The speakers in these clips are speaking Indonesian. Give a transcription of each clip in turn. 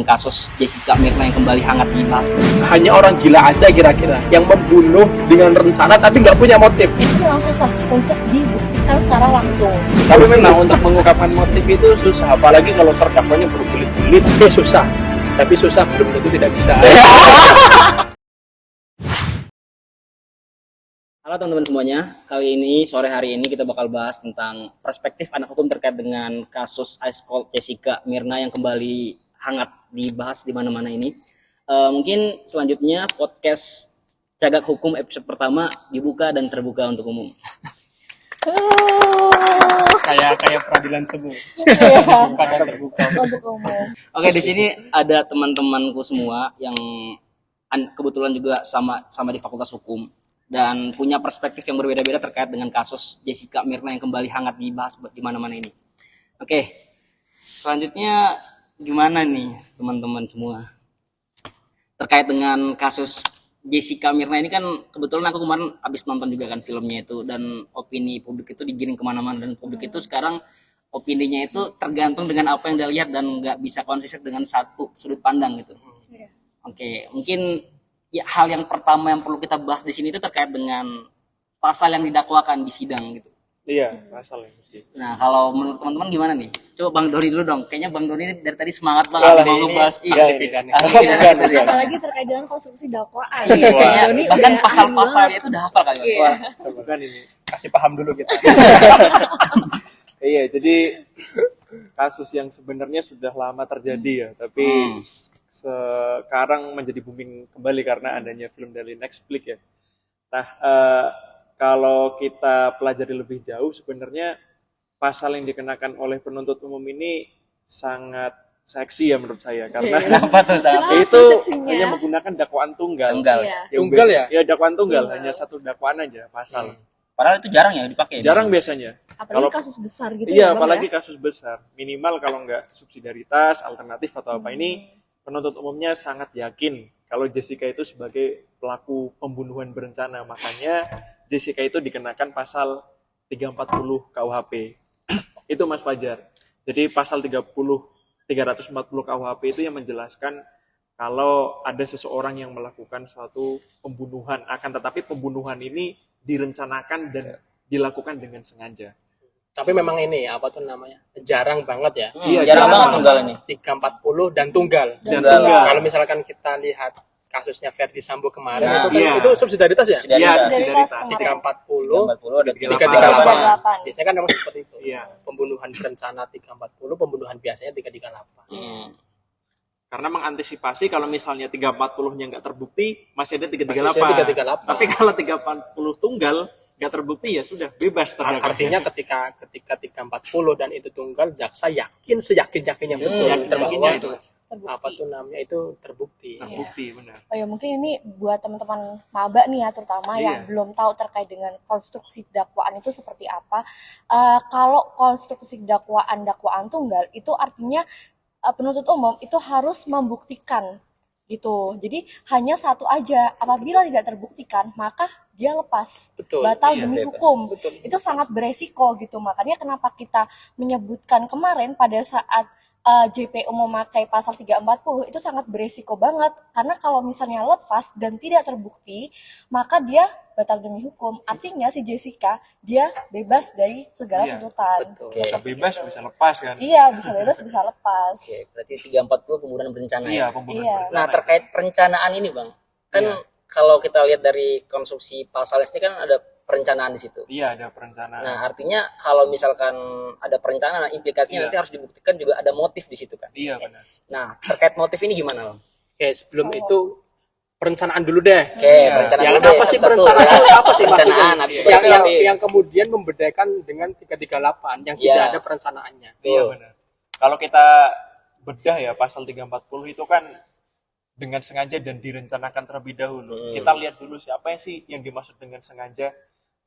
Kasus Jessica Mirna yang kembali hangat dibahas. Hanya orang gila aja kira-kira yang membunuh dengan rencana tapi nggak punya motif. Itu yang susah untuk dibuktikan secara langsung. Tapi memang untuk mengungkapkan motif itu susah, apalagi kalau terdakwanya berbelit-belit. Susah, tapi susah belum tentu tidak bisa. Halo teman-teman semuanya, kali ini sore hari ini kita bakal bahas tentang perspektif anak hukum terkait dengan kasus Ice Cold Jessica Mirna yang kembali hangat dibahas di mana-mana ini. Mungkin selanjutnya podcast Cagak Hukum episode pertama dibuka dan terbuka untuk umum. kayak peradilan semu. Iya. Kadang terbuka. Untuk umum. Oke, di sini ada teman-temanku semua yang kebetulan juga sama di Fakultas Hukum dan punya perspektif yang berbeda-beda terkait dengan kasus Jessica Mirna yang kembali hangat dibahas di mana-mana ini. Oke, selanjutnya gimana nih teman-teman semua terkait dengan kasus Jessica Mirna ini? Kan kebetulan aku kemarin habis nonton juga kan filmnya itu, dan opini publik itu digiring kemana-mana, dan publik itu sekarang opininya itu tergantung dengan apa yang dia lihat dan nggak bisa konsisten dengan satu sudut pandang gitu. Oke, mungkin ya hal yang pertama yang perlu kita bahas di sini itu terkait dengan pasal yang didakwakan di sidang gitu. Iya, masalah sih. Nah, kalau menurut teman-teman gimana nih? Coba Bang Doni dulu dong. Kayaknya Bang Doni dari tadi semangat banget mau ngebahas. Iya, pidana. Apalagi terkait dengan konstruksi dakwaan. Iya, kayaknya Doni bahkan udah pasal-pasalnya itu udah hafal kayaknya. Iya. Coba kan ini kasih paham dulu kita. Iya, jadi kasus yang sebenarnya sudah lama terjadi ya, tapi sekarang menjadi booming kembali karena adanya film dari Netflix ya. Nah, kalau kita pelajari lebih jauh, sebenarnya pasal yang dikenakan oleh penuntut umum ini sangat seksi ya menurut saya, karena Kenapa tuh sangat Kenapa itu seksinya? hanya menggunakan dakwaan tunggal. Iya. Tunggal ya? Ya dakwaan tunggal, hanya satu dakwaan aja pasal. Padahal itu jarang ya dipakai. Jarang biasanya. Apalagi kasus besar gitu Iya, ya, Bang, apalagi ya? kasus besar. Minimal kalau nggak subsidiaritas, alternatif atau apa ini, penuntut umumnya sangat yakin kalau Jessica itu sebagai pelaku pembunuhan berencana. Makanya Jessica itu dikenakan pasal 340 KUHP. Itu Mas Fajar. Jadi pasal 340 KUHP itu yang menjelaskan kalau ada seseorang yang melakukan suatu pembunuhan, akan tetapi pembunuhan ini direncanakan dan dilakukan dengan sengaja. Tapi memang ini apa tuh namanya? Jarang banget ya. Iya, jarang banget jarang tunggal ini. 340 dan tunggal. Dan tunggal. Kalau misalkan kita lihat kasusnya Verdi Sambo kemarin Nah, itu kan iya. itu subsidiaritas ya? Iya, Subsidiaritas subsidiaritas. 340 340 ada 338. Biasanya kan memang seperti itu. Iya. Pembunuhan berencana 340, pembunuhan biasanya 338. Karena mengantisipasi kalau misalnya 340-nya nggak terbukti, masih ada Masih 338. ada 338. Tapi kalau 340 tunggal nggak terbukti ya sudah bebas terdakwa. Artinya ketika 340 dan itu tunggal, jaksa yakin seyakin-yakinnya betul yakin-yakinnya bahwa itu. apa tuh namanya itu terbukti. Terbukti benar. Oh ya, mungkin ini buat teman-teman maba nih ya, terutama Iya. yang belum tahu terkait dengan konstruksi dakwaan itu seperti apa. Kalau konstruksi dakwaan tunggal itu artinya penuntut umum itu harus membuktikan gitu. Jadi hanya satu aja. Apabila tidak terbuktikan, maka dia lepas, Betul. batal Iya, demi bebas. hukum. Betul. Itu sangat beresiko gitu. Makanya kenapa kita menyebutkan kemarin pada saat JPU memakai pasal 340 itu sangat beresiko banget, karena kalau misalnya lepas dan tidak terbukti, maka dia batal demi hukum. Artinya si Jessica dia bebas dari segala Iya, tuntutan. Betul. Bisa bebas, bisa lepas kan? Iya, bisa bebas, bisa lepas. Oke, berarti 340 pembunuhan berencana Iya, ya. pembunuhan Iya. berencana. Nah, terkait perencanaan ini, Bang. Kan Iya. kalau kita lihat dari konstruksi pasal ini kan ada perencanaan di situ. Iya, ada perencanaan. Nah, artinya kalau misalkan ada perencanaan, implikasinya Iya. nanti harus dibuktikan juga ada motif di situ kan. Iya, benar. Nah, terkait motif ini gimana, Bang? Oke, sebelum itu perencanaan dulu deh. Oke, perencanaan Yang dulu deh, apa sih satu-satu. perencanaan itu apa sih Perencanaan, maksudnya? habis itu Yang, baru yang, motif. yang kemudian membedakan dengan 338 yang Iya. tidak ada perencanaannya. Iya, benar. Kalau kita bedah ya pasal 340 itu kan dengan sengaja dan direncanakan terlebih dahulu. Kita lihat dulu siapa sih yang dimaksud dengan sengaja.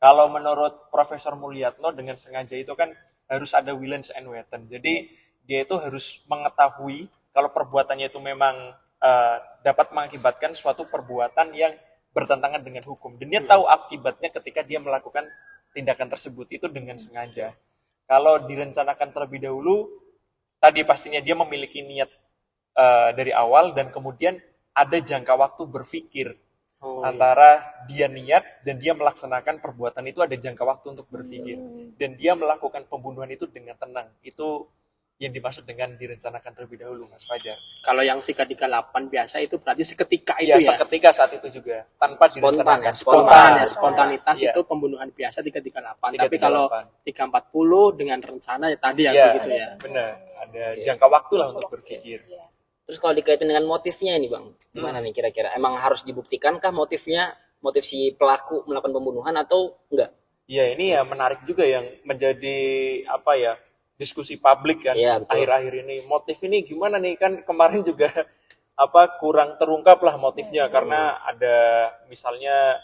Kalau menurut Profesor Mulyatno, dengan sengaja itu kan harus ada willens and wanton. Jadi dia itu harus mengetahui kalau perbuatannya itu memang dapat mengakibatkan suatu perbuatan yang bertentangan dengan hukum. Dan dia tahu akibatnya ketika dia melakukan tindakan tersebut itu dengan sengaja. Kalau direncanakan terlebih dahulu, tadi pastinya dia memiliki niat dari awal, dan kemudian ada jangka waktu berpikir Oh, antara dia niat dan dia melaksanakan perbuatan itu, ada jangka waktu untuk berpikir, dan dia melakukan pembunuhan itu dengan tenang. Itu yang dimaksud dengan direncanakan terlebih dahulu, Mas Fajar. kalau yang 338 biasa itu berarti seketika Iya, itu ya. seketika saat itu juga tanpa Spontan, direncanakan. ya, Spontan ya, Spontan. spontanitas Iya. itu pembunuhan biasa 338. Tapi 338. kalau 340 dengan rencana ya tadi ya Iya, begitu ya. benar. Ada jangka waktu lah untuk berpikir. Iya. Terus kalau dikaitin dengan motifnya ini Bang, gimana nih kira-kira? Emang harus dibuktikankah motifnya, motif si pelaku melakukan pembunuhan atau enggak? Iya, ini ya menarik juga yang menjadi apa ya, diskusi publik kan Iya, betul. akhir-akhir ini. Motif ini gimana nih, kan kemarin juga apa kurang terungkap lah motifnya, karena ada misalnya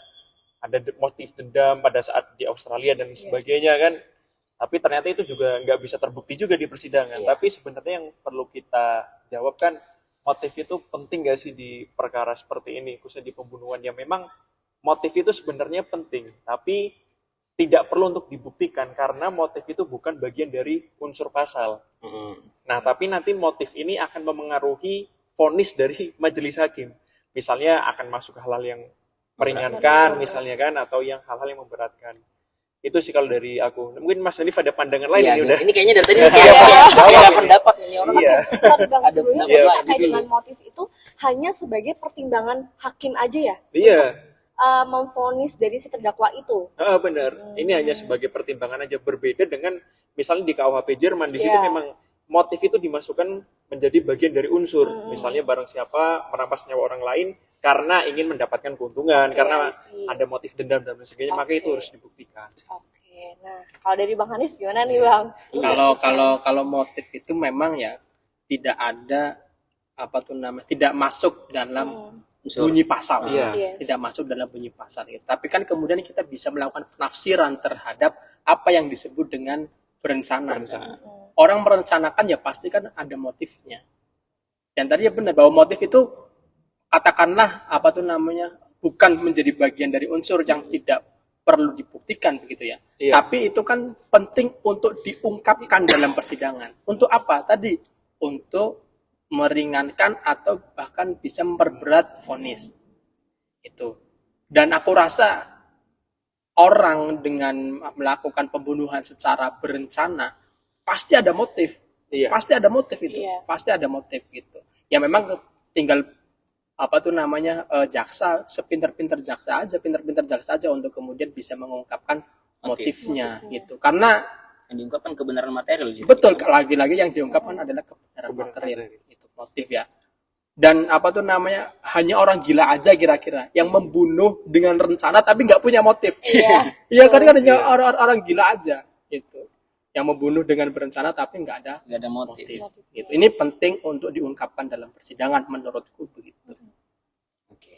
ada motif dendam pada saat di Australia dan sebagainya kan. Tapi ternyata itu juga nggak bisa terbukti juga di persidangan. Tapi sebenarnya yang perlu kita jawab kan, motif itu penting nggak sih di perkara seperti ini, khususnya di pembunuhan, yang memang motif itu sebenarnya penting, tapi tidak perlu untuk dibuktikan karena motif itu bukan bagian dari unsur pasal. Nah, tapi nanti motif ini akan memengaruhi vonis dari majelis hakim. Misalnya akan masuk hal-hal yang meringankan, misalnya kan, atau yang hal-hal yang memberatkan. Itu sih kalau dari aku. Mungkin Mas Hanif ada pandangan lain Iya, ini udah. ini kayaknya dari tadi kayak pendapat ini orang. Iya. Sorry Bang, Ada sebelumnya pendapat lain terkait gitu. dengan motif itu hanya sebagai pertimbangan hakim aja ya, Iya. memvonis dari si terdakwa itu. Benar. Ini hanya sebagai pertimbangan aja, berbeda dengan misalnya di KUHP Jerman, di situ Iya. memang motif itu dimasukkan menjadi bagian dari unsur. Misalnya barang siapa merampas nyawa orang lain karena ingin mendapatkan keuntungan, Oke, karena I see. ada motif dendam dan sebagainya, maka itu Oke. harus dibuktikan. Oke, nah kalau dari Bang Hanif gimana nih Bang? Kalau motif itu memang ya tidak ada apa tuh namanya, tidak masuk dalam bunyi pasal. Iya. Iya. Tidak masuk dalam bunyi pasal itu. Tapi kan kemudian kita bisa melakukan penafsiran terhadap apa yang disebut dengan berencana. Orang merencanakan ya pasti kan ada motifnya. Dan tadi ya benar bahwa motif itu katakanlah apa tuh namanya, bukan menjadi bagian dari unsur yang tidak perlu dibuktikan begitu ya. Iya. Tapi itu kan penting untuk diungkapkan dalam persidangan. Untuk apa? Tadi untuk meringankan atau bahkan bisa memperberat vonis. Itu. Dan aku rasa orang dengan melakukan pembunuhan secara berencana pasti ada motif. Iya. Pasti ada motif itu. Iya. Pasti ada motif gitu. Ya memang tinggal apa tuh namanya jaksa, sepinter-pinter jaksa aja untuk kemudian bisa mengungkapkan motifnya gitu. Karena Yang diungkapkan kebenaran material sih. betul, lagi-lagi yang diungkapkan adalah kebenaran material itu motif ya. Dan apa tuh namanya, hanya orang gila aja kira-kira yang membunuh dengan rencana tapi nggak punya motif. Iya kan hanya orang-orang gila aja gitu yang membunuh dengan berencana tapi nggak ada Nggak ada motif. motif gitu. Ini penting untuk diungkapkan dalam persidangan menurutku begitu. Oke.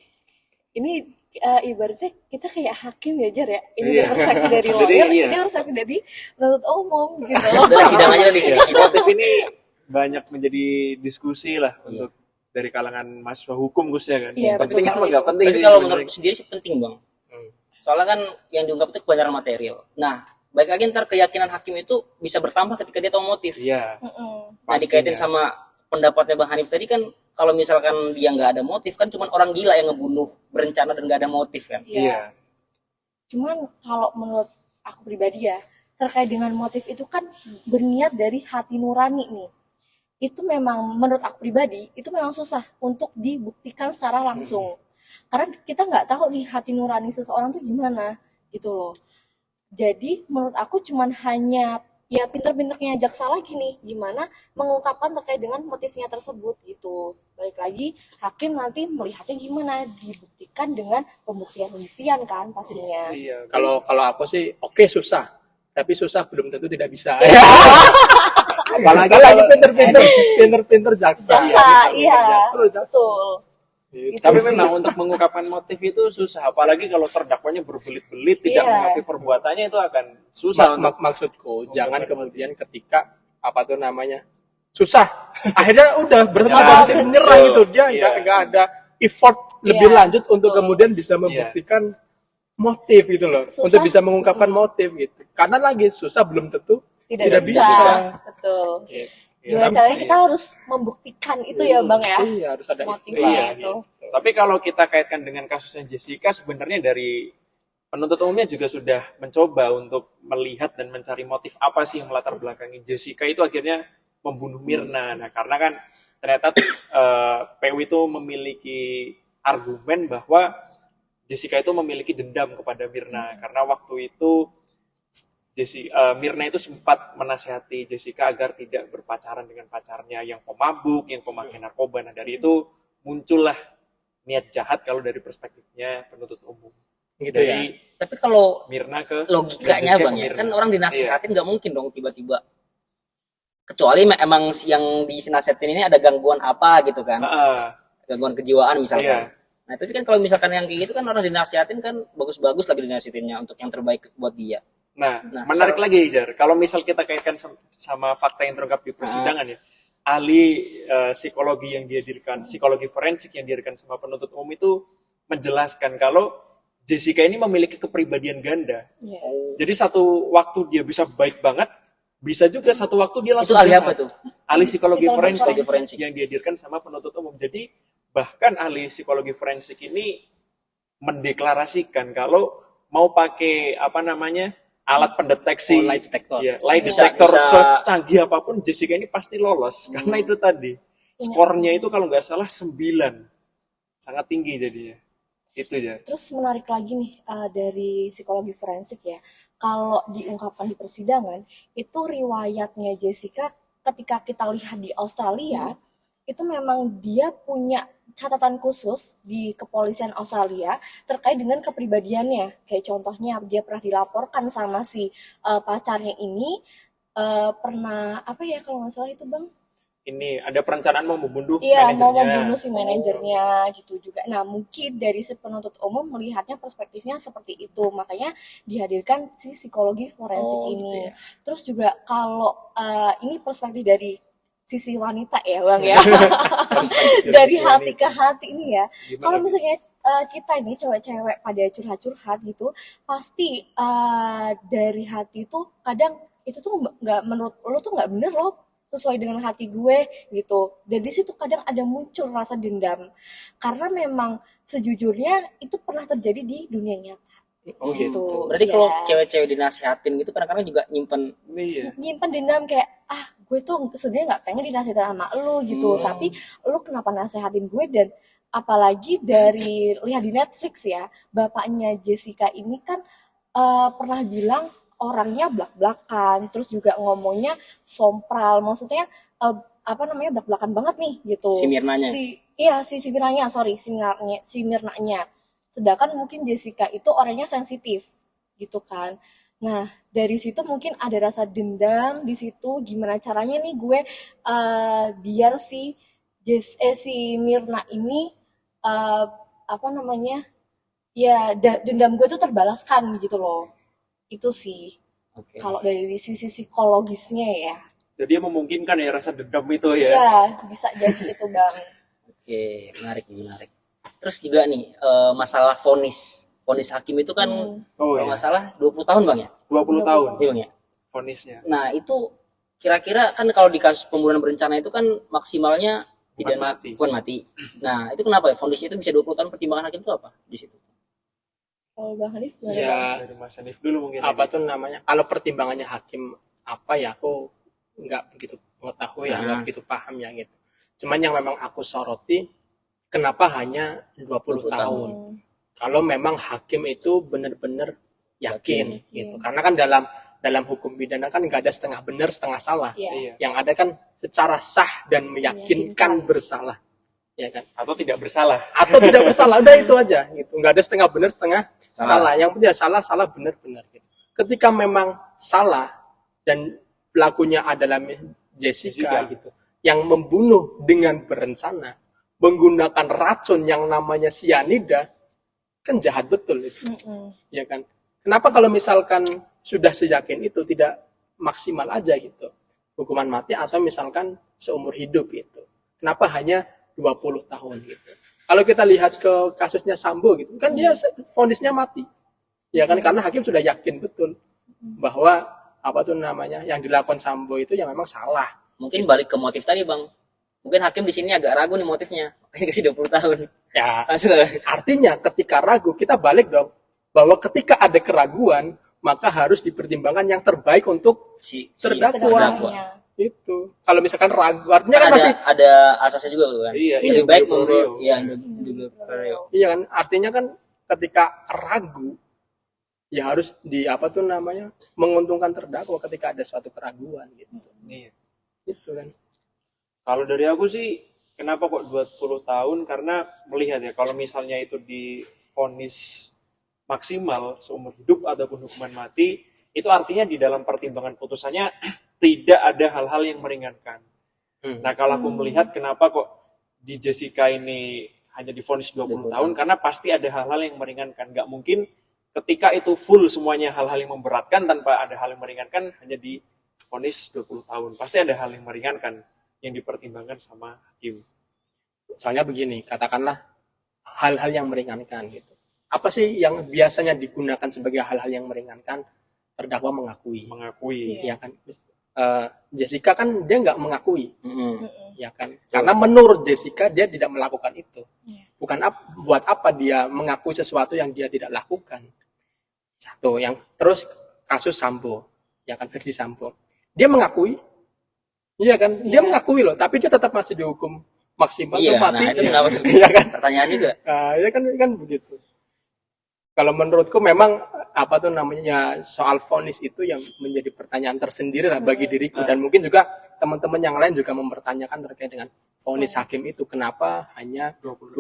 Ini ibaratnya kita kayak hakim ya Jar ya. Ini Iya. udah perspektif dari Jadi, lawyer, iya. ini perspektif dari penuntut umum gitu. Udah sidang aja di sini. Motif ini banyak menjadi diskusi lah untuk dari kalangan mahasiswa hukum khususnya kan. Iya, penting betul apa banget. nggak penting Tapi sih kalau sebenarnya. menurut sendiri sih penting Bang. Soalnya kan yang diungkap itu kebenaran material. Nah, baik lagi ntar keyakinan hakim itu bisa bertambah ketika dia tahu motif. Iya. Nah, dikaitin sama pendapatnya Bang Hanif tadi kan, kalau misalkan dia nggak ada motif kan cuman orang gila yang ngebunuh berencana dan nggak ada motif kan. Iya. Cuman kalau menurut aku pribadi ya, terkait dengan motif itu kan berniat dari hati nurani nih. Itu memang menurut aku pribadi, itu memang susah untuk dibuktikan secara langsung. Karena kita nggak tahu nih hati nurani seseorang tuh gimana gitu loh. Jadi menurut aku cuman hanya ya pinter-pinternya jaksa lagi nih, gimana mengungkapkan terkait dengan motifnya tersebut gitu. Balik lagi, hakim nanti melihatnya gimana, dibuktikan dengan pembuktian-pembuktian kan pastinya. Iya. Kalau aku sih oke susah, tapi susah belum tentu tidak bisa. Apalagi lagi pinter-pinter jaksa. Jaksa, iya, Jaksa. betul. Tapi memang untuk mengungkapkan motif itu susah, apalagi kalau terdakwanya berbelit-belit tidak Iya. mengakui perbuatannya, itu akan susah untuk Maksudku jangan kemudian ketika apa tuh namanya susah, akhirnya udah berhenti dari sini menyerah gitu, dia nggak ada effort lebih lanjut untuk kemudian bisa membuktikan motif gitu loh, Susah. untuk bisa mengungkapkan motif gitu. Karena lagi susah belum tentu tidak bisa. Betul. Gimana caranya kita harus membuktikan itu ya Bang ya, Iya, harus ada motifnya Iya, itu. Tapi kalau kita kaitkan dengan kasusnya Jessica, sebenarnya dari penuntut umumnya juga sudah mencoba untuk melihat dan mencari motif apa sih yang melatar belakangi Jessica itu akhirnya membunuh Mirna. Nah, karena kan ternyata PW itu memiliki argumen bahwa Jessica itu memiliki dendam kepada Mirna karena waktu itu Mirna itu sempat menasihati Jessica agar tidak berpacaran dengan pacarnya yang pemabuk, yang pemakai narkoba. Nah, dari itu muncullah niat jahat kalau dari perspektifnya penuntut umum. Gitu Dari Tapi kalau Mirna ke logikanya Jessica Bang ke ya, Mirna. kan orang Iya. dinasihatin nggak mungkin dong tiba-tiba. Kecuali emang yang dinasihatin ini ada gangguan apa gitu kan. Heeh. Gangguan kejiwaan misalkan. Iya. Nah, tapi kan kalau misalkan yang kayak gitu kan orang dinasihatin kan bagus-bagus lagi dinasihatinnya untuk yang terbaik buat dia. Nah, Nah, menarik lagi Jar. Kalau misal kita kaitkan sama fakta yang terungkap di persidangan ya, ahli psikologi yang dihadirkan, psikologi forensik yang dihadirkan sama penuntut umum itu menjelaskan kalau Jessica ini memiliki kepribadian ganda. Iya. Jadi satu waktu dia bisa baik banget, bisa juga satu waktu dia langsung Itu ahli jahat. apa tuh? Ahli psikologi Psikologi forensik, forensik. yang dihadirkan sama penuntut umum. Jadi bahkan ahli psikologi forensik ini mendeklarasikan kalau mau pakai alat pendeteksi lie detector. ya, lie Bisa- detector bisa- secanggih apapun Jessica ini pasti lolos karena itu tadi skornya itu kalau nggak salah 9, sangat tinggi jadinya itu ya. Terus menarik lagi nih dari psikologi forensik ya, kalau diungkapkan di persidangan itu riwayatnya Jessica ketika kita lihat di Australia itu memang dia punya catatan khusus di kepolisian Australia terkait dengan kepribadiannya. Kayak contohnya dia pernah dilaporkan sama si pacarnya ini pernah apa ya kalau nggak salah itu Bang? Ini ada perencanaan mau membunuh Iya, mau manajernya. membunuh si manajernya gitu juga. Nah, mungkin dari si penuntut umum melihatnya perspektifnya seperti itu, makanya dihadirkan si psikologi forensik Oh, ini. gitu ya. Terus juga kalau ini perspektif dari sisi wanita ya, Bang ya. Dari hati ke hati ini ya. Gimana, Kalau Bi? misalnya kita ini cewek-cewek pada curhat-curhat gitu, pasti dari hati itu kadang itu tuh nggak menurut lo tuh nggak bener loh sesuai dengan hati gue gitu. Dan di situ kadang ada muncul rasa dendam karena memang sejujurnya itu pernah terjadi di dunia nyata. Oh gitu. Berarti Iya. kalau cewek-cewek dinasihatin gitu kadang-kadang juga nyimpen Iya. Nyimpan dendam kayak gue tuh sebenarnya nggak pengen dinasihatin sama lo gitu, tapi lo kenapa nasehatin gue? Dan apalagi dari lihat di Netflix ya, bapaknya Jessica ini kan pernah bilang orangnya blak-blakan, terus juga ngomongnya sompral, maksudnya blak-blakan banget nih gitu. Si Mirnanya. Si Mirnanya, sorry, si Mirnanya. Sedangkan mungkin Jessica itu orangnya sensitif gitu kan. Nah, dari situ mungkin ada rasa dendam di situ. Gimana caranya nih gue biar si Mirna ini dendam gue tuh terbalaskan gitu loh. Itu sih Oke. kalau dari sisi psikologisnya ya. Jadi memungkinkan ya rasa dendam itu ya. Iya, bisa jadi itu Bang. Oke, menarik. Terus juga nih masalah vonis hakim itu kan Oh kalau iya. nggak salah 20 tahun Bang ya? 20 tahun Iya Bang ya? vonisnya. Nah, itu kira-kira kan kalau di kasus pembunuhan berencana itu kan maksimalnya pidana mati. hukuman mati. Nah, itu kenapa ya vonisnya itu bisa 20 tahun, pertimbangan hakim itu apa di situ? Kalau Bang Hanif gimana? Bang? Ya, Dari Mas Hanif dulu mungkin. apa tuh namanya? Kalau pertimbangannya hakim apa ya, aku nggak begitu mengetahui ya, nggak begitu paham ya gitu. Cuman yang memang aku soroti, kenapa hanya 20 tahun? Kalau memang hakim itu benar-benar yakin gitu. Karena kan dalam hukum pidana kan nggak ada setengah benar, setengah salah. Iya. Iya. Yang ada kan secara sah dan meyakinkan bersalah. Ya kan? Atau tidak bersalah. Atau tidak bersalah, udah itu aja gitu. Nggak ada setengah benar, setengah salah. Yang penting ya salah benar gitu. Ketika memang salah dan pelakunya adalah Jessica gitu, yang membunuh dengan berencana, menggunakan racun yang namanya sianida, kan jahat betul itu. Ya kan? Kenapa kalau misalkan sudah seyakin itu tidak maksimal aja gitu, hukuman mati atau misalkan seumur hidup gitu? Kenapa hanya 20 tahun gitu? Kalau kita lihat ke kasusnya Sambo gitu, kan dia vonisnya mati. Ya kan, karena hakim sudah yakin betul bahwa apa tuh namanya yang dilakukan Sambo itu yang memang salah. mungkin balik ke motif tadi bang, mungkin hakim di sini agak ragu nih motifnya, makanya kasih 20 tahun. Ya, Langsung artinya ketika ragu kita balik dong bahwa ketika ada keraguan maka harus dipertimbangkan yang terbaik untuk si terdakwa. Kedepannya. Itu. Kalau misalkan ragu artinya kan ada masih asasnya juga kan. Iya, Lebih baik Indro Priyo. ya Indro Priyo. iya kan artinya kan ketika ragu ya harus di apa tuh namanya menguntungkan terdakwa ketika ada suatu keraguan gitu. Iya. Itu kan. Kalau dari aku sih, kenapa kok 20 tahun? Karena melihat ya, kalau misalnya itu divonis maksimal seumur hidup ataupun hukuman mati, itu artinya di dalam pertimbangan putusannya tidak ada hal-hal yang meringankan. Nah, kalau aku melihat kenapa kok di Jessica ini hanya divonis 20 tahun, karena pasti ada hal-hal yang meringankan. Nggak mungkin ketika itu full semuanya hal-hal yang memberatkan tanpa ada hal yang meringankan hanya divonis 20 tahun. Pasti ada hal yang meringankan yang dipertimbangkan sama hakim. Soalnya begini, katakanlah hal-hal yang meringankan gitu. Apa sih yang biasanya digunakan sebagai hal-hal yang meringankan? Terdakwa mengakui. Ya kan? Jessica kan dia nggak mengakui, ya kan? Karena menurut Jessica dia tidak melakukan itu. Bukan buat apa dia mengakui sesuatu yang dia tidak lakukan. Satu, yang terus kasus Sambo, ya kan Verdi Sambo. Dia mengakui, iya kan? Dia mengakui loh, tapi dia tetap masih dihukum maksimal Iya, mati. nah itu kenapa tuh? Iya kan? Pertanyaan juga. Nah, ya kan begitu. Kalau menurutku memang apa tuh namanya soal vonis itu yang menjadi pertanyaan tersendiri lah bagi diriku dan mungkin juga teman-teman yang lain juga mempertanyakan terkait dengan vonis hakim itu kenapa hanya 20.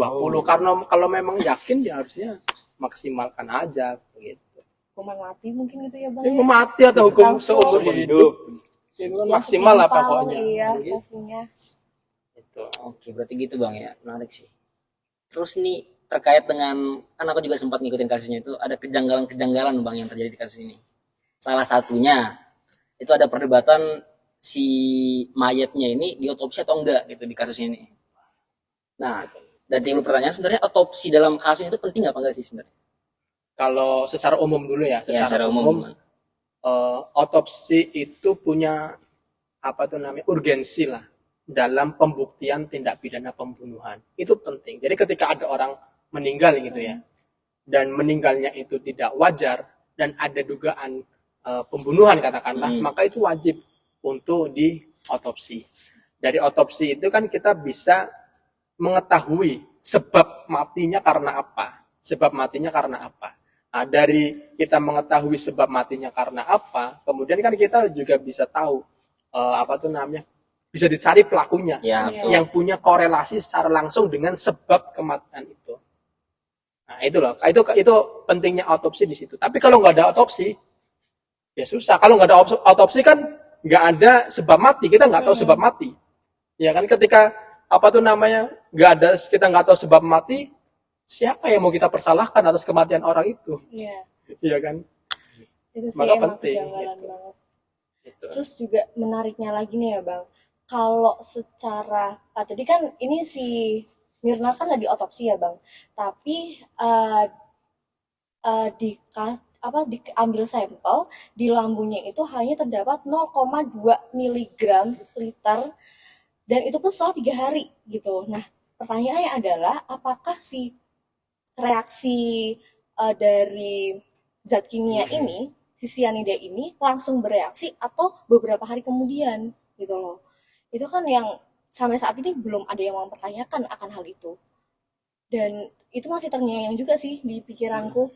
Karena kalau memang yakin ya harusnya maksimalkan aja begitu. Hukuman mati mungkin gitu ya bang. Hukum mati atau hukum Langsung. seumur hidup. Itu kan maksimal lah pokoknya. Iya, Gitu. pastinya. Itu. Oke, berarti gitu bang ya, menarik sih. Terus nih terkait dengan, kan aku juga sempat ngikutin kasusnya itu, ada kejanggalan-kejanggalan bang yang terjadi di kasus ini. Salah satunya itu ada perdebatan si mayatnya ini diotopsi atau enggak gitu di kasus ini. Nah, dan timbul pertanyaan sebenarnya otopsi dalam kasus itu penting apa enggak sih sebenarnya? Kalau secara umum dulu ya, Ya, secara umum. Otopsi itu punya apa tuh namanya urgensi lah dalam pembuktian tindak pidana pembunuhan. Itu penting. Jadi ketika ada orang meninggal gitu ya, dan meninggalnya itu tidak wajar dan ada dugaan pembunuhan katakanlah, maka itu wajib untuk diotopsi. Dari otopsi itu kan kita bisa mengetahui sebab matinya karena apa. Sebab matinya karena apa. Nah, dari kita mengetahui sebab matinya karena apa, kemudian kan kita juga bisa tahu apa tuh namanya, bisa dicari pelakunya Ya, yang punya korelasi secara langsung dengan sebab kematian itu. Nah, itu loh, itu pentingnya otopsi di situ. Tapi kalau nggak ada otopsi, ya susah. Kalau nggak ada otopsi kan nggak ada sebab mati, kita nggak tahu sebab mati. Ya kan ketika apa tuh namanya kita nggak tahu sebab mati, siapa yang mau kita persalahkan atas kematian orang itu? Iya. Iya kan? Itu sih Maka emang penting, kejanggalan gitu. banget. Gitu. Terus juga menariknya lagi nih ya bang, kalau secara tadi kan ini si Mirna kan nggak diotopsi ya bang, tapi diambil sampel di lambungnya itu hanya terdapat 0,2 miligram liter dan itu pun setelah 3 hari gitu. Nah pertanyaannya adalah apakah si reaksi dari zat kimia ini, si cyanida ini langsung bereaksi atau beberapa hari kemudian gitu loh. Itu kan yang sampai saat ini belum ada yang mempertanyakan akan hal itu. Dan itu masih terngiang juga sih di pikiranku.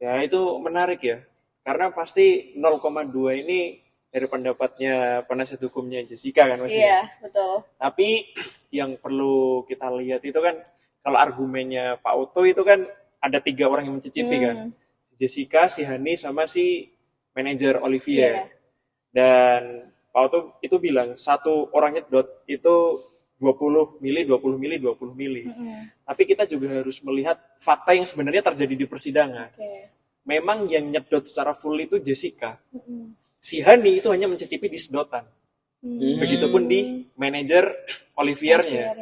Ya, itu menarik ya. Karena pasti 0,2 ini dari pendapatnya penasihat hukumnya Jessica kan maksudnya. Iya, betul. Tapi yang perlu kita lihat itu kan, kalau argumennya Pak Oto itu kan ada 3 orang yang mencicipi kan. Jessica, si Hani, sama si manajer Olivier. Iya. Dan Pak Oto itu bilang satu orang nyedot itu 20 mili, 20 mili, 20 mili. Tapi kita juga harus melihat fakta yang sebenarnya terjadi di persidangan. Oke. Memang yang nyedot secara full itu Jessica. Si Hani itu hanya mencicipi di sedotan. Begitupun di manajer Oliviernya.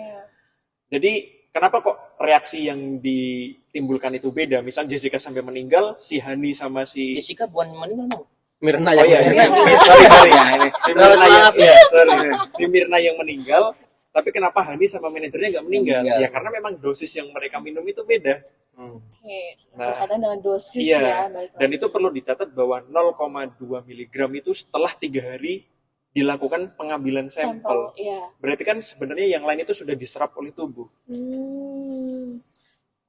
Jadi kenapa kok reaksi yang ditimbulkan itu beda? Misal Jessica sampai meninggal, si Hani sama si Jessica bukan meninggal mau. Mirna Oh iya, yang sorry. Ya, ini. Si Terlalu Mirna semangat ya. sorry. Si Mirna yang meninggal, tapi kenapa Hani sama manajernya nggak meninggal? Meninggal. Ya karena memang dosis yang mereka minum itu beda. Oke, Nah, berkaitan dengan dosis Iya, ya. Balik dan lagi. itu perlu dicatat bahwa 0,2 miligram itu setelah 3 hari dilakukan pengambilan sampel. Iya. Berarti kan sebenarnya yang lain itu sudah diserap oleh tubuh.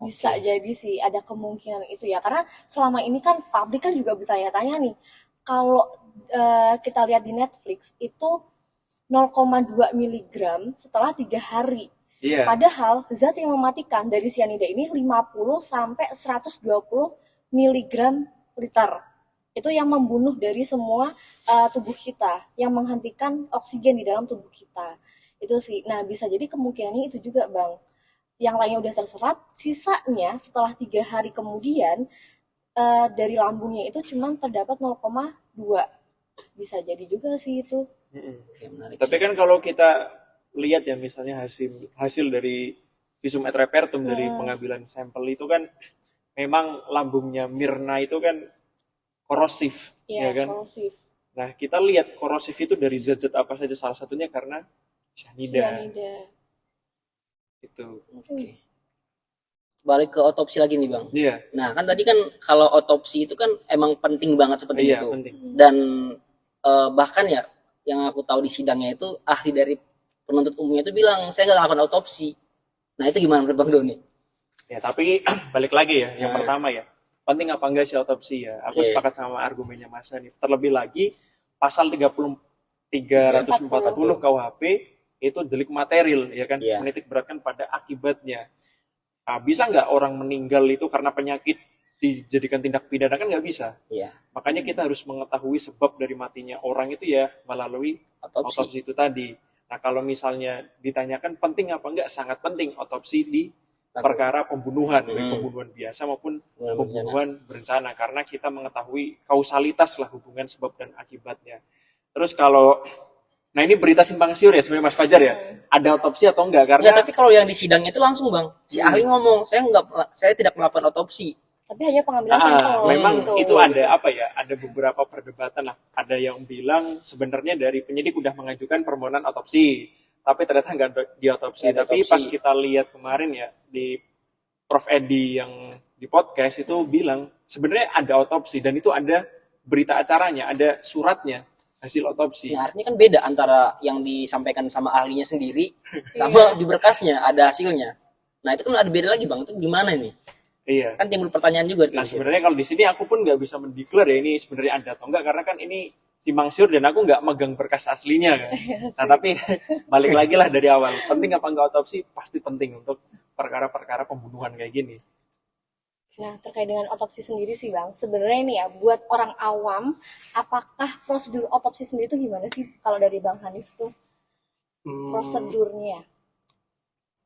Bisa jadi sih ada kemungkinan itu ya, karena selama ini kan publik kan juga bertanya-tanya nih, kalau kita lihat di Netflix itu 0,2 miligram setelah 3 hari. Iya. Padahal zat yang mematikan dari cyanida ini 50 sampai 120 miligram liter. Itu yang membunuh dari semua tubuh kita, yang menghentikan oksigen di dalam tubuh kita. Itu sih. Nah, bisa jadi kemungkinannya itu juga, Bang. Yang lainnya udah terserap, sisanya setelah 3 hari kemudian dari lambungnya itu cuma terdapat 0,2. Bisa jadi juga sih itu. Oke, menarik Tapi sih. kan kalau kita lihat ya misalnya hasil dari visum et repertum dari pengambilan sampel itu kan memang lambungnya Mirna itu kan korosif, ya Iya, kan? korosif. Nah, kita lihat korosif itu dari zat-zat apa saja, salah satunya karena cyanida. Cyanida. Itu. Oke. Balik ke otopsi lagi nih, Bang. Iya, Nah, kan tadi kan kalau otopsi itu kan emang penting banget seperti iya itu. penting. Dan bahkan ya yang aku tahu di sidangnya itu ahli dari penuntut umumnya itu bilang saya nggak lakukan otopsi. Nah, itu gimana menurut Bang Doni? Ya, tapi balik lagi ya, yang Nah. pertama ya, penting apa enggak sih otopsi ya? Aku Oke. sepakat sama argumennya Mas Hanif. Terlebih lagi pasal 340 KUHP itu delik material ya kan, Iya. menitik beratkan pada akibatnya. Nah, bisa nggak orang meninggal itu karena penyakit dijadikan tindak pidana? Kan nggak bisa. Iya, Makanya kita harus mengetahui sebab dari matinya orang itu ya melalui otopsi. otopsi itu tadi. Nah, kalau misalnya ditanyakan penting apa enggak, sangat penting otopsi di perkara pembunuhan, baik pembunuhan biasa maupun pembunuhan berencana, karena kita mengetahui kausalitas lah hubungan sebab dan akibatnya. Terus kalau, nah ini berita simpang siur ya sebenarnya Mas Fajar ya, ada otopsi atau enggak? Karena Enggak, tapi kalau yang di sidangnya itu langsung, Bang. Si ahli ngomong, saya tidak melakukan otopsi. Tapi hanya pengambilan sampel. memang gitu. itu ada apa ya? Ada beberapa perdebatan lah. Ada yang bilang sebenarnya dari penyidik udah mengajukan permohonan otopsi, tapi ternyata nggak diotopsi. Nggak Tapi diotopsi. pas kita lihat kemarin ya di Prof Edi yang di podcast itu bilang sebenarnya ada otopsi dan itu ada berita acaranya, ada suratnya hasil otopsi. Nah, artinya kan beda antara yang disampaikan sama ahlinya sendiri sama di berkasnya ada hasilnya. Nah, itu kan ada beda lagi, Bang. Itu gimana nih? Iya. Kan timbul pertanyaan juga. Nah sebenarnya kalau di sini aku pun nggak bisa mendeklar ya ini sebenarnya ada atau enggak, karena kan ini simpang siur dan aku nggak megang berkas aslinya kan. Nah tapi balik lagi lah dari awal, penting apa enggak otopsi? Pasti penting untuk perkara-perkara pembunuhan kayak gini. Nah, terkait dengan otopsi sendiri sih, Bang. Sebenarnya ini ya, buat orang awam, apakah prosedur otopsi sendiri itu gimana sih? Kalau dari Bang Hanif tuh, prosedurnya.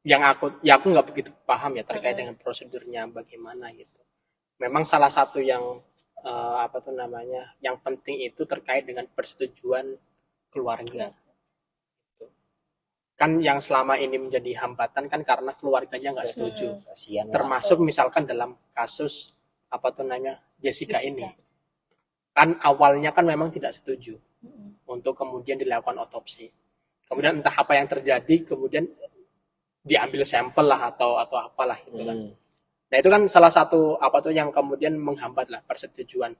Yang aku nggak begitu paham ya terkait dengan prosedurnya bagaimana gitu. Memang salah satu yang yang penting itu terkait dengan persetujuan keluarga. Gitu. Kan yang selama ini menjadi hambatan kan karena keluarganya nggak setuju. Kasihan. Termasuk misalkan dalam kasus Jessica ini. Kan awalnya kan memang tidak setuju untuk kemudian dilakukan otopsi. Kemudian entah apa yang terjadi, kemudian diambil sampel lah atau apalah gitu kan. Nah itu kan salah satu yang kemudian menghambat lah persetujuan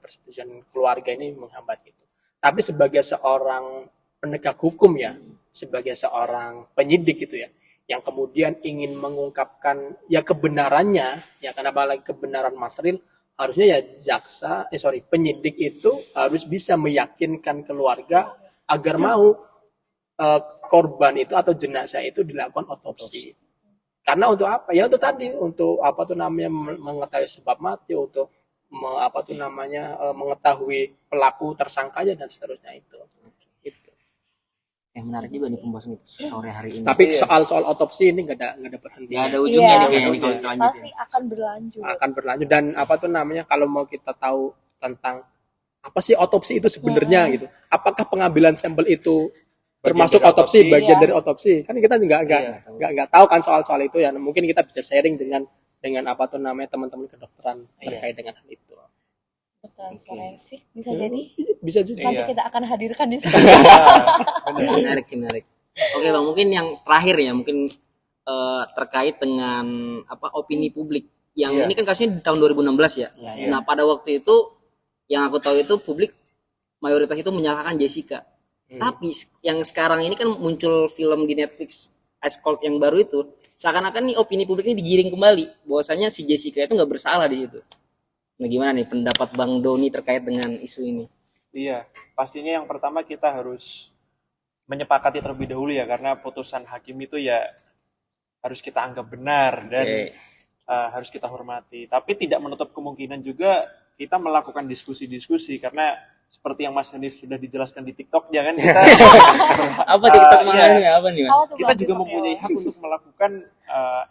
keluarga ini menghambat gitu. Tapi sebagai seorang penegak hukum ya, sebagai seorang penyidik gitu ya, yang kemudian ingin mengungkapkan ya kebenarannya, ya karena apalagi kebenaran material, harusnya ya penyidik itu harus bisa meyakinkan keluarga agar mau korban itu atau jenazah itu dilakukan otopsi. Karena untuk apa? Ya untuk tadi, untuk mengetahui sebab mati, untuk mengetahui pelaku tersangkanya dan seterusnya itu. Gitu. Yang menarik juga nih pembahasan itu sore hari ini. Tapi soal otopsi ini nggak ada berhenti. Nggak ada ujungnya Iya. nih kayaknya nih kalau kita lanjutin. Pasti akan berlanjut. Akan berlanjut dan kalau mau kita tahu tentang apa sih otopsi itu sebenarnya gitu. Apakah pengambilan sampel itu termasuk dari otopsi, otopsi. bagian Iya. dari otopsi? Kan kita nggak tahu kan soal itu ya. Mungkin kita bisa sharing dengan teman-teman kedokteran terkait dengan hal itu. Betul, Oke. forensik bisa jadi Bisa juga. nanti Iya. kita akan hadirkan di sini. Menarik sih, menarik. Oke bang, mungkin yang terakhir ya, mungkin terkait dengan apa opini publik. Yang Iya. ini kan kasusnya di tahun 2016 ya. Iya. Nah pada waktu itu yang aku tahu itu publik mayoritas itu menyalahkan Jessica. Tapi yang sekarang ini kan muncul film di Netflix Ice Cold yang baru itu, seakan-akan nih opini publik ini digiring kembali bahwasanya si Jessica itu nggak bersalah di situ. Nah gimana nih pendapat Bang Doni terkait dengan isu ini? Iya, pastinya yang pertama kita harus menyepakati terlebih dahulu ya, karena putusan hakim itu ya harus kita anggap benar dan Oke. harus kita hormati. Tapi tidak menutup kemungkinan juga kita melakukan diskusi-diskusi, karena seperti yang Mas Hanif sudah dijelaskan di TikTok, jangan kita Apa TikTok iya. makanya apa nih Mas? Apa tuh, kita Bang, juga TikTok mempunyai ya, hak untuk melakukan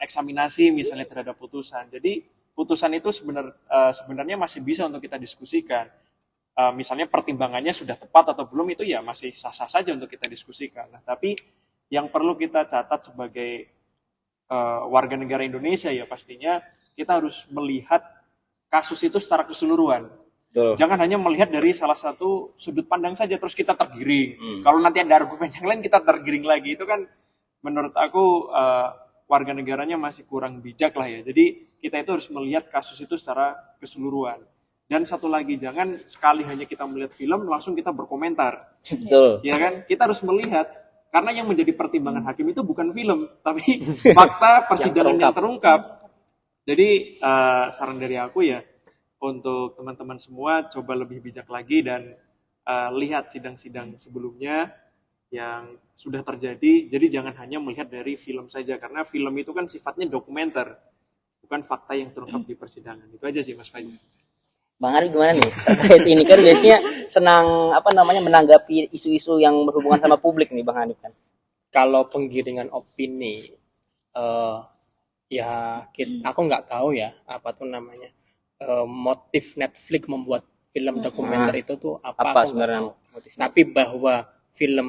eksaminasi misalnya terhadap putusan. Jadi putusan itu sebenarnya masih bisa untuk kita diskusikan. Misalnya pertimbangannya sudah tepat atau belum, itu ya masih sah-sah saja untuk kita diskusikan. Nah, tapi yang perlu kita catat sebagai warga negara Indonesia ya, pastinya kita harus melihat kasus itu secara keseluruhan. Betul. Jangan hanya melihat dari salah satu sudut pandang saja terus kita tergiring. Hmm. Kalau nanti ada argumen yang lain kita tergiring lagi, itu kan menurut aku warga negaranya masih kurang bijak lah ya. Jadi kita itu harus melihat kasus itu secara keseluruhan. Dan satu lagi, jangan sekali hanya kita melihat film langsung kita berkomentar. Betul. Ya kan? Kita harus melihat, karena yang menjadi pertimbangan hakim itu bukan film, tapi fakta persidangan yang terungkap. Jadi saran dari aku ya, untuk teman-teman semua coba lebih bijak lagi dan lihat sidang-sidang sebelumnya yang sudah terjadi. Jadi jangan hanya melihat dari film saja, karena film itu kan sifatnya dokumenter, bukan fakta yang terungkap di persidangan. Itu aja sih Mas Fajri. Bang Ari gimana nih terkait ini, kan biasanya senang apa namanya menanggapi isu-isu yang berhubungan sama publik nih Bang Hanif kan. Kalau penggiringan opini, ya aku nggak tahu ya apa tuh namanya, motif Netflix membuat film dokumenter itu tuh apa aku nggak sebenarnya tahu. motifnya? Tapi bahwa film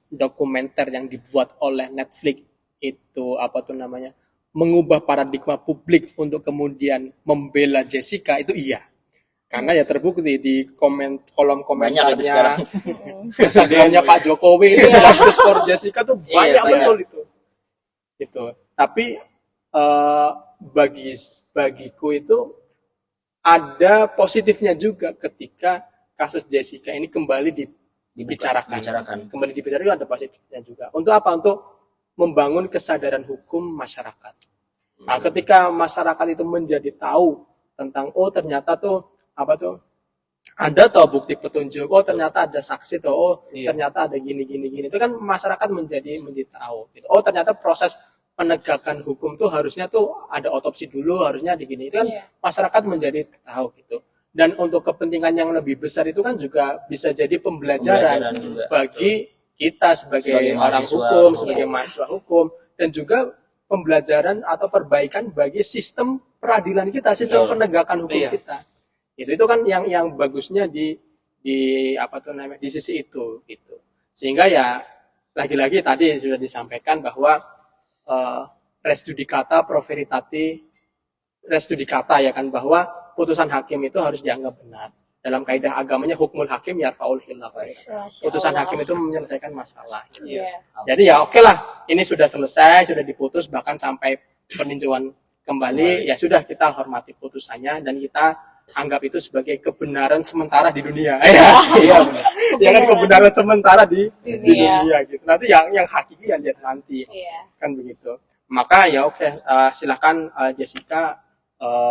dokumenter yang dibuat oleh Netflix itu apa tuh namanya mengubah paradigma publik untuk kemudian membela Jessica, itu iya. Karena ya terbukti di kolom Banyak itu sekarang. komentarnya Instagramnya Pak Jokowi itu bilang skor Jessica tuh banyak Iya, betul itu. Gitu. Tapi bagiku itu ada positifnya juga ketika kasus Jessica ini kembali dibicarakan. Kembali dibicarakan ada positifnya juga. Untuk apa? Untuk membangun kesadaran hukum masyarakat. Nah, ketika masyarakat itu menjadi tahu tentang ternyata tuh apa tuh ada toh bukti petunjuk, ternyata ada saksi toh, ternyata ada gini itu kan masyarakat menjadi tahu gitu. Ternyata proses penegakan hukum tuh harusnya tuh ada otopsi dulu, harusnya digini, itu kan masyarakat menjadi tahu gitu. Dan untuk kepentingan yang lebih besar itu kan juga bisa jadi pembelajaran juga. bagi kita sebagai orang mahasiswa hukum, sebagai mahasiswa hukum, dan juga pembelajaran atau perbaikan bagi sistem peradilan kita, sistem penegakan hukum kita. Itu kan yang bagusnya di apa tuh namanya di sisi itu gitu. Sehingga ya lagi-lagi tadi sudah disampaikan bahwa res judicata pro veritate, res judicata ya kan, bahwa putusan hakim itu harus dianggap benar. Dalam kaidah agamanya hukmul hakim yarfaul khilaf. Putusan hakim itu menyelesaikan masalah. Gitu. Jadi ya oke lah, ini sudah selesai, sudah diputus, bahkan sampai peninjauan kembali, ya sudah kita hormati putusannya dan kita anggap itu sebagai kebenaran sementara di dunia. Ya kan, kebenaran sementara di dunia gitu. Nanti yang hakiki ya lihat nanti. Kan begitu. Maka ya oke, silakan Jessica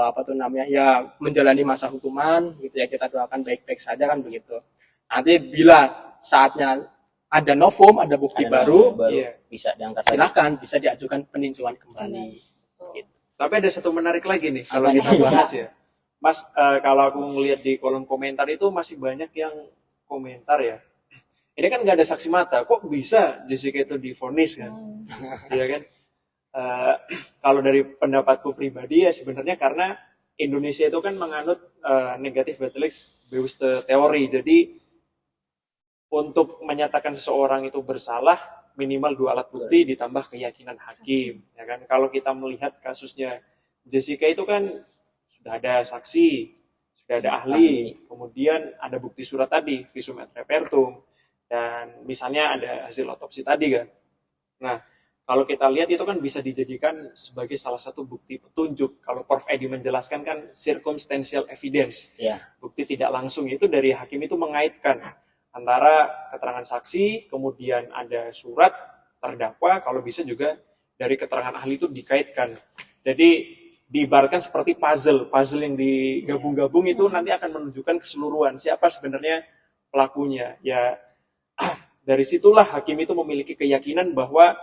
apa tuh namanya ya menjalani masa hukuman gitu ya, kita doakan baik-baik saja kan begitu. Nanti bila saatnya ada novum, ada bukti baru, bisa diangkat, silakan bisa diajukan peninjauan kembali. Gitu. Tapi ada satu menarik lagi nih kalau kita bahas ya. Mas, kalau aku ngelihat di kolom komentar itu masih banyak yang komentar ya. Ini kan nggak ada saksi mata, kok bisa Jessica itu divonis kan? Iya kan? Kalau dari pendapatku pribadi ya sebenarnya karena Indonesia itu kan menganut negatif battlex bewusste teori. Jadi untuk menyatakan seseorang itu bersalah minimal 2 alat bukti ditambah keyakinan hakim. Ya kan? Kalau kita melihat kasusnya Jessica itu kan sudah ada saksi, Sudah ada ahli, kemudian ada bukti surat tadi, visum et repertum, dan misalnya ada hasil otopsi tadi kan. Nah, kalau kita lihat itu kan bisa dijadikan sebagai salah satu bukti petunjuk. Kalau Prof. Edi menjelaskan kan circumstantial evidence. Ya. Bukti tidak langsung itu dari hakim itu mengaitkan antara keterangan saksi, kemudian ada surat terdakwa, kalau bisa juga dari keterangan ahli itu dikaitkan. Jadi diibaratkan seperti puzzle yang digabung-gabung itu nanti akan menunjukkan keseluruhan siapa sebenarnya pelakunya. Ya dari situlah hakim itu memiliki keyakinan bahwa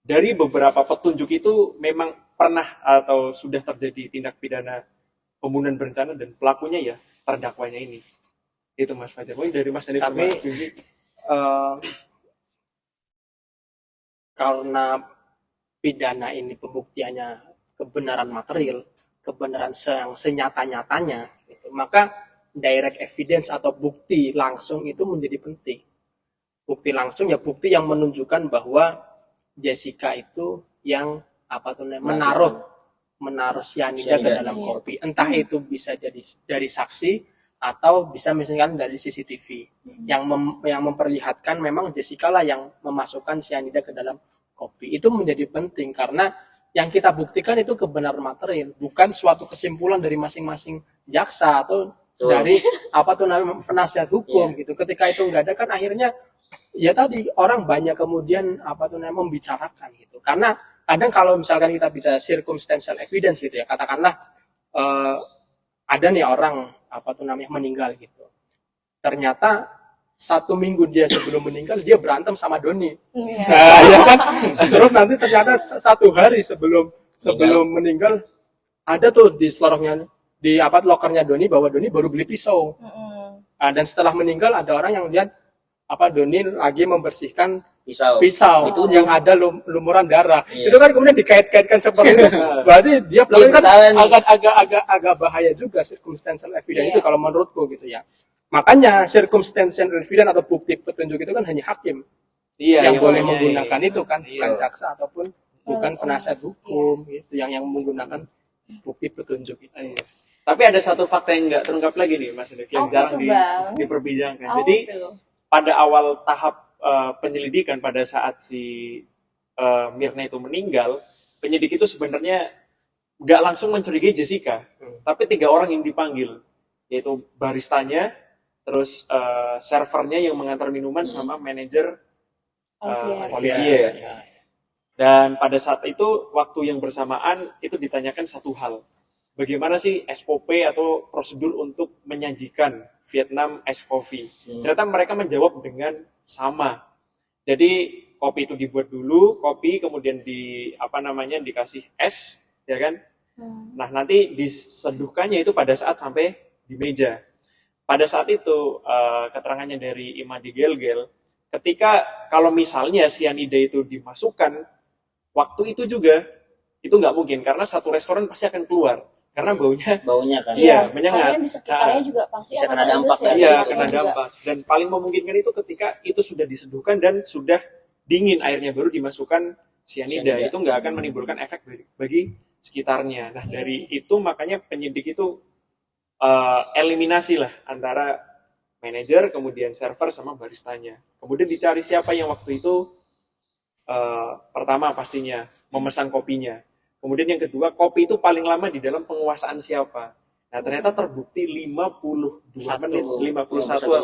dari beberapa petunjuk itu memang pernah atau sudah terjadi tindak pidana pembunuhan berencana dan pelakunya ya terdakwanya ini. Itu Mas Fajar. Mungkin dari Mas Hanif sama Tapi Juni. Karena pidana ini pembuktiannya kebenaran material, kebenaran yang senyata-nyatanya, gitu, maka direct evidence atau bukti langsung itu menjadi penting. Bukti langsung ya bukti yang menunjukkan bahwa Jessica itu yang menaruh cyanida ke dalam kopi. Entah itu bisa jadi dari saksi atau bisa misalkan dari CCTV yang memperlihatkan memang Jessica lah yang memasukkan cyanida ke dalam kopi. Itu menjadi penting karena yang kita buktikan itu kebenaran material, bukan suatu kesimpulan dari masing-masing jaksa atau dari penasihat hukum gitu. Ketika itu nggak ada kan akhirnya ya tadi orang banyak kemudian membicarakan gitu. Karena kadang kalau misalkan kita bicara circumstantial evidence gitu ya, katakanlah ada nih orang meninggal gitu. Ternyata 1 minggu dia sebelum meninggal dia berantem sama Doni. Nah, ya kan? Terus nanti ternyata 1 hari sebelum meninggal ada tuh di selorongnya di lokernya Doni bahwa Doni baru beli pisau. Nah, dan setelah meninggal ada orang yang lihat Doni lagi membersihkan pisau itu yang ada lumuran darah. Iya. Itu kan kemudian dikait-kaitkan seperti itu. Berarti dia kan agak bahaya juga circumstantial evidence itu kalau menurutku gitu ya. Makanya circumstantial evidence atau bukti petunjuk itu kan hanya hakim yang boleh menggunakan itu kan, bukan jaksa ataupun bukan penasihat hukum gitu yang menggunakan bukti petunjuk itu. Tapi ada satu fakta yang nggak terungkap lagi nih Mas Hanif, yang jarang diperbincangkan. Jadi pada awal tahap penyelidikan pada saat si Mirna itu meninggal, penyidik itu sebenarnya nggak langsung mencurigai Jessica, tapi 3 orang yang dipanggil, yaitu baristanya, terus servernya yang mengantar minuman sama manajer Olivier. Dan pada saat itu waktu yang bersamaan itu ditanyakan satu hal, bagaimana sih SOP atau prosedur untuk menyajikan Vietnam Ice Coffee? Ternyata mereka menjawab dengan sama. Jadi kopi itu dibuat dulu, kopi kemudian dikasih es, ya kan? Nah, nanti diseduhkannya itu pada saat sampai di meja. Pada saat itu keterangannya dari Imadi Gelgel, ketika kalau misalnya cyanida itu dimasukkan, waktu itu juga itu nggak mungkin karena satu restoran pasti akan keluar. Karena baunya kan. Iya, menyengat. Karena di sekitarnya juga pasti bisa kena dampak ya. Iya, kena dampak. Dan paling memungkinkan itu ketika itu sudah diseduhkan dan sudah dingin airnya baru dimasukkan cyanida. Itu nggak akan menimbulkan efek bagi sekitarnya. Nah, dari itu makanya penyidik itu eliminasi lah antara manajer, kemudian server sama baristanya. Kemudian dicari siapa yang waktu itu pertama pastinya memesan kopinya. Kemudian yang kedua, kopi itu paling lama di dalam penguasaan siapa. Nah, ternyata terbukti 51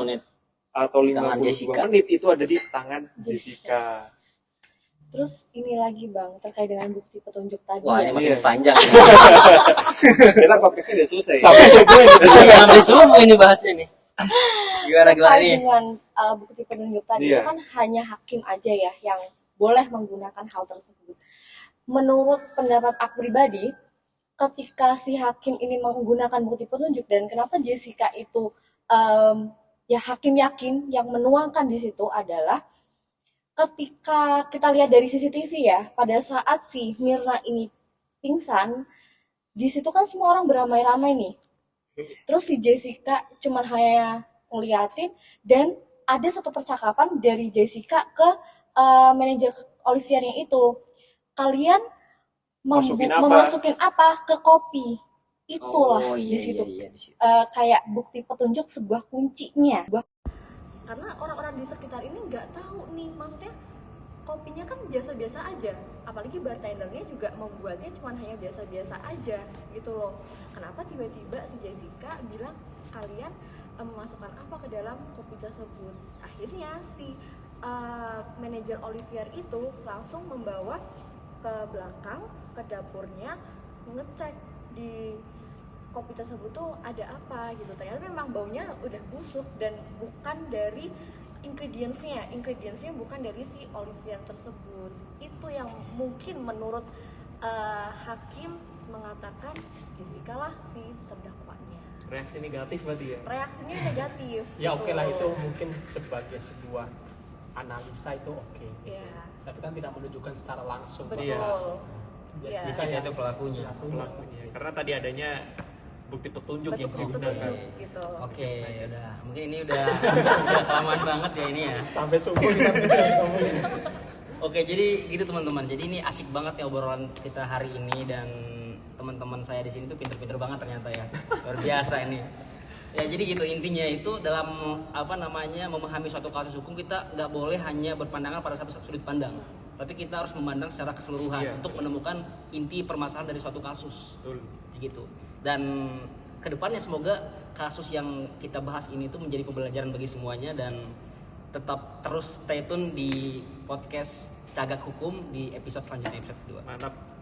menit atau 52 menit itu ada di tangan Jessica. Terus ini lagi Bang, terkait dengan bukti petunjuk tadi. Wah, ini makin panjang. Kita podcastnya udah selesai. Sampai subuh ini. Sampai subuh ini bahasnya nih. Gimana terkait dengan bukti petunjuk tadi itu kan hanya hakim aja ya yang boleh menggunakan hal tersebut. Menurut pendapat aku pribadi, ketika si hakim ini menggunakan bukti petunjuk dan kenapa Jessica itu ya hakim yakin yang menuangkan di situ adalah ketika kita lihat dari CCTV ya, pada saat si Mirna ini pingsan, di situ kan semua orang beramai-ramai nih. Terus si Jessica cuman hanya ngeliatin dan ada satu percakapan dari Jessica ke manajer Olivier yang itu. Kalian memasukin apa ke kopi Itulah Oh, di iya, situ. iya, di situ. Kayak bukti petunjuk sebuah kuncinya. Karena orang-orang di sekitar ini nggak tahu nih, maksudnya kopinya kan biasa-biasa aja, apalagi bartendernya juga membuatnya cuma hanya biasa-biasa aja gitu loh. Kenapa tiba-tiba si Jessica bilang kalian memasukkan apa ke dalam kopi tersebut? Akhirnya si manajer Olivier itu langsung membawa ke belakang ke dapurnya, ngecek di kopi tersebut tuh ada apa gitu. Ternyata memang baunya udah busuk dan bukan dari ingredientsnya bukan dari si Olivier tersebut. Itu yang mungkin menurut hakim mengatakan Jessica lah si terdakwanya. Reaksi negatif berarti ya. Reaksinya negatif. Ya gitu. oke lah, itu mungkin sebagai sebuah analisa itu oke. Ya, Tapi kan tidak menunjukkan secara langsung. betul. Iya. Iya. Jessica itu pelakunya. Pelakunya. Karena tadi adanya bukti petunjuk yang Betul digunakan. gitu. Oke, udah. Mungkin ini udah kelamaan banget ya ini ya. Sampai subuh kita ngomongin. Oke, jadi gitu teman-teman. Jadi ini asik banget ya obrolan kita hari ini, dan teman-teman saya di sini tuh pinter-pinter banget ternyata ya. Luar biasa ini. Ya jadi gitu intinya, itu dalam memahami suatu kasus hukum kita nggak boleh hanya berpandangan pada satu sudut pandang, tapi kita harus memandang secara keseluruhan untuk menemukan inti permasalahan dari suatu kasus. Betul. Gitu. Dan kedepannya semoga kasus yang kita bahas ini tuh menjadi pembelajaran bagi semuanya, dan tetap terus stay tune di podcast Cagak Hukum di episode selanjutnya, episode kedua. Mantap.